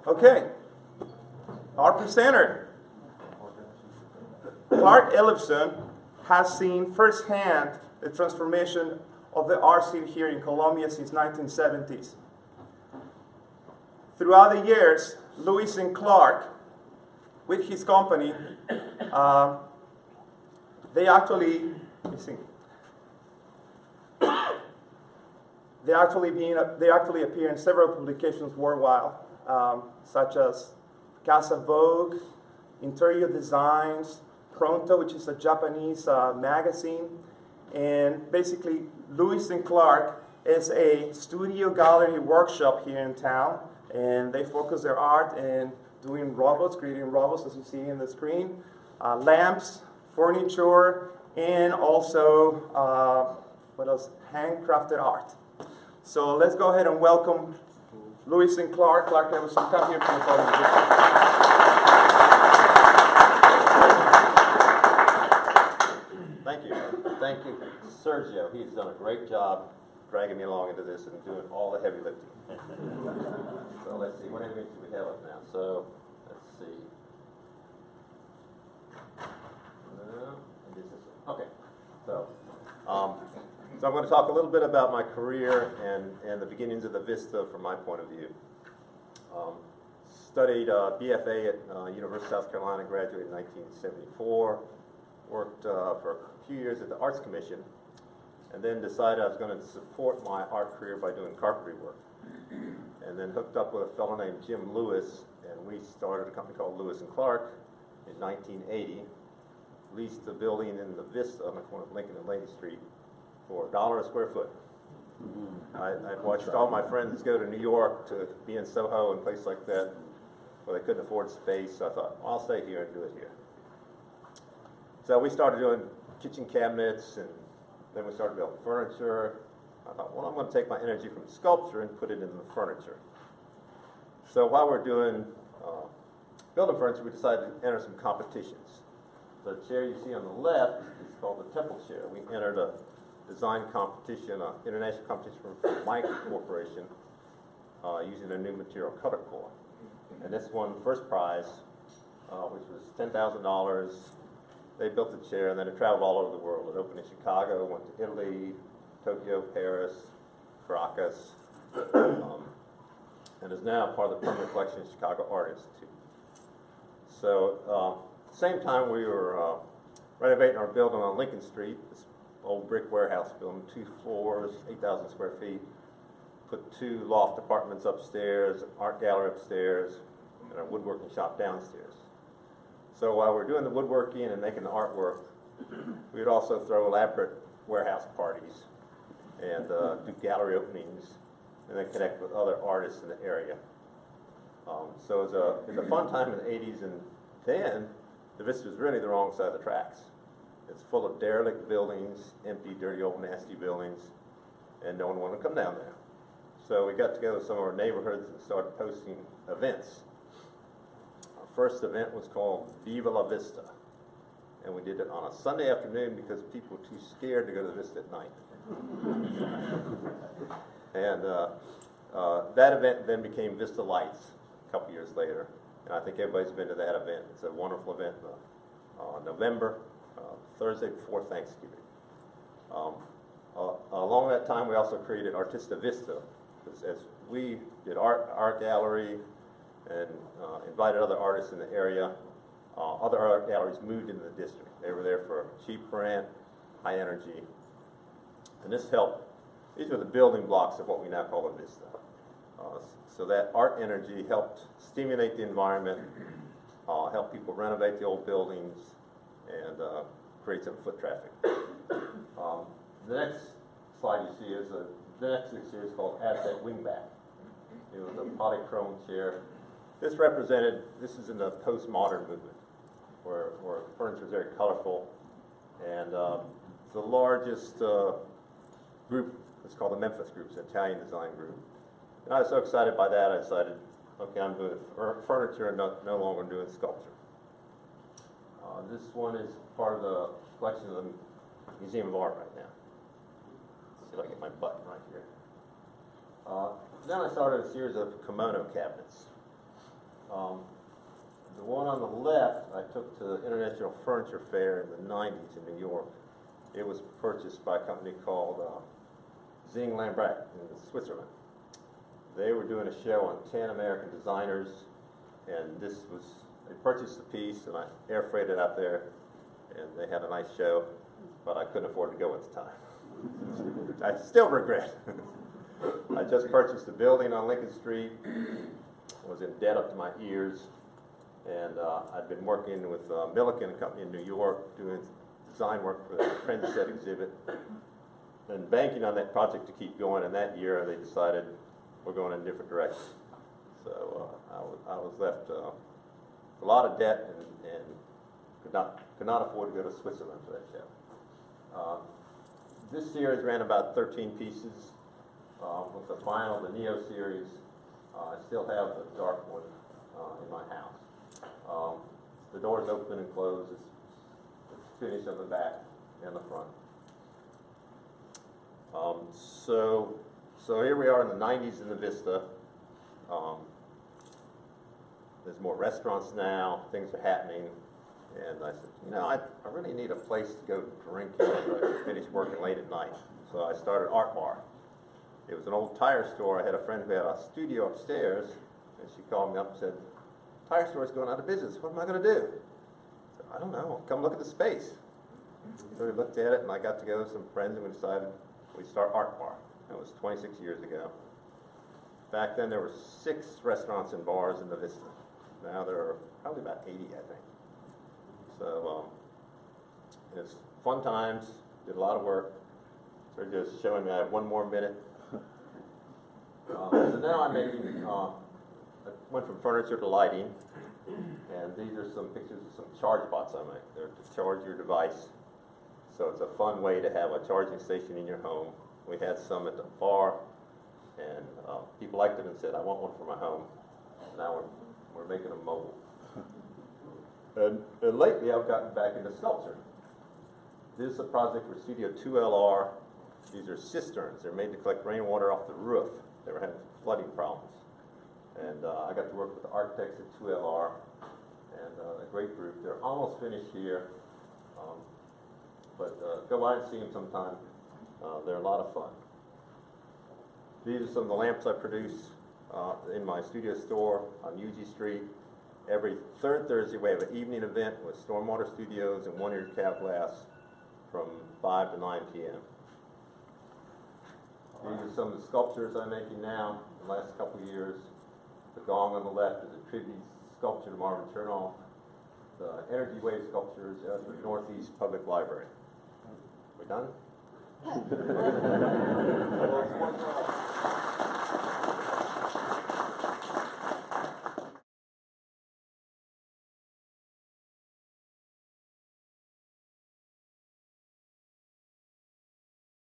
Okay, our presenter, Clark Ellefson, has seen firsthand the transformation of the art scene here in Colombia since 1970s. Throughout the years, Lewis and Clark, with his company, they actually appear in several publications worldwide, such as Casa Vogue, Interior Designs, Pronto, which is a Japanese magazine. And basically, Lewis and Clark is a studio gallery workshop here in town, and they focus their art in doing robots, creating robots as you see in the screen, lamps, furniture, and also, what else? Handcrafted art. So let's go ahead and welcome Lewis and Clark. Clark Ellefson, come here from the podium. Thank you. Thank you, Sergio. He's done a great job dragging me along into this and doing all the heavy lifting. So let's see, what image do we have up now? So let's see. Okay. So I'm going to talk a little bit about my career and the beginnings of the Vista from my point of view. Studied BFA at University of South Carolina, graduated in 1974. Worked for a few years at the Arts Commission, and then decided I was going to support my art career by doing carpentry work. And then hooked up with a fellow named Jim Lewis, and we started a company called Lewis and Clark in 1980. Leased the building in the Vista on the corner of Lincoln and Lady Street for $1 a square foot. I'd watched all my friends go to New York to be in Soho and places like that where they couldn't afford space, so I thought, well, I'll stay here and do it here. So we started doing kitchen cabinets, and then we started building furniture. I thought, well, I'm going to take my energy from sculpture and put it into the furniture. So while we're doing building furniture, we decided to enter some competitions. The chair you see on the left is called the Temple chair. We entered a design competition, an international competition from Mike Corporation, using a new material, color core. And this won first prize, which was $10,000. They built the chair, and then it traveled all over the world. It opened in Chicago, went to Italy, Tokyo, Paris, Caracas, and is now part of the permanent collection of Chicago Art Institute. So, same time we were renovating our building on Lincoln Street, this old brick warehouse building, 2 floors, 8,000 square feet. Put 2 loft apartments upstairs, art gallery upstairs, and a woodworking shop downstairs. So while we're doing the woodworking and making the artwork, we would also throw elaborate warehouse parties and do gallery openings, and then connect with other artists in the area. So it was a fun time in the 80s, and then the Vista was really the wrong side of the tracks. It's full of derelict buildings, empty, dirty, old, nasty buildings, and no one wanted to come down there. So we got together with some of our neighborhoods and started posting events. First event was called Viva la Vista, and we did it on a Sunday afternoon because people were too scared to go to the Vista at night. And that event then became Vista Lights a couple years later, and I think everybody's been to that event. It's a wonderful event in November, Thursday before Thanksgiving. Along that time, we also created Artista Vista, because as we did art gallery, and invited other artists in the area. Other art galleries moved into the district. They were there for cheap rent, high energy. And this helped. These were the building blocks of what we now call a Vista. So that art energy helped stimulate the environment, help people renovate the old buildings, and create some foot traffic. The next slide you see is the next series called Aztec Wingback. It was a polychrome chair. This is in the postmodern movement, where furniture is very colorful, and the largest group is called the Memphis Group, it's an Italian design group. And I was so excited by that, I decided, okay, I'm doing furniture and no longer doing sculpture. This one is part of the collection of the Museum of Art right now. Let's see if I get my button right here. Then I started a series of kimono cabinets. The one on the left I took to the International Furniture Fair in the 90s in New York. It was purchased by a company called Zing Lambrecht in Switzerland. They were doing a show on 10 American designers, and they purchased the piece, and I air freighted it out there, and they had a nice show, but I couldn't afford to go at the time. I still regret. I just purchased a building on Lincoln Street, was in debt up to my ears, and I'd been working with Milliken Company in New York, doing design work for the Trendset exhibit, and banking on that project to keep going, and that year they decided we're going in a different direction. So I was left with a lot of debt and could not afford to go to Switzerland for that show. This series ran about 13 pieces. With the final, the Neo series, I still have the dark one in my house. The doors open and close. It's finished on the back and the front. So here we are in the 90s in the Vista. There's more restaurants now, things are happening, and I said, I really need a place to go drinking after I finish working late at night. So I started Art Bar. It was an old tire store. I had a friend who had a studio upstairs, and she called me up and said, "Tire store's going out of business. What am I going to do?" I said, "I don't know. Come look at the space." So we looked at it, and I got together with some friends, and we decided we'd start Art Bar. That was 26 years ago. Back then, there were 6 restaurants and bars in the Vista. Now there are probably about 80, I think. So it's fun times. Did a lot of work. So they're just showing me I have one more minute. So now I'm making, I went from furniture to lighting, and these are some pictures of some charge bots I make. They're to charge your device. So it's a fun way to have a charging station in your home. We had some at the bar, and people liked them and said, "I want one for my home." Now we're making them mobile. And lately I've gotten back into sculpture. This is a project for Studio 2LR. These are cisterns. They're made to collect rainwater off the roof. They were having flooding problems. And I got to work with the architects at 2LR and a great group. They're almost finished here. But go by and see them sometime. They're a lot of fun. These are some of the lamps I produce in my studio store on UG Street. Every third Thursday we have an evening event with Stormwater Studios and One Ear Cab Glass from 5 to 9 p.m. These are some of the sculptures I'm making now in the last couple of years. The gong on the left is a tribute sculpture to Marvin Chernoff. The energy wave sculptures at the Northeast Public Library. We done?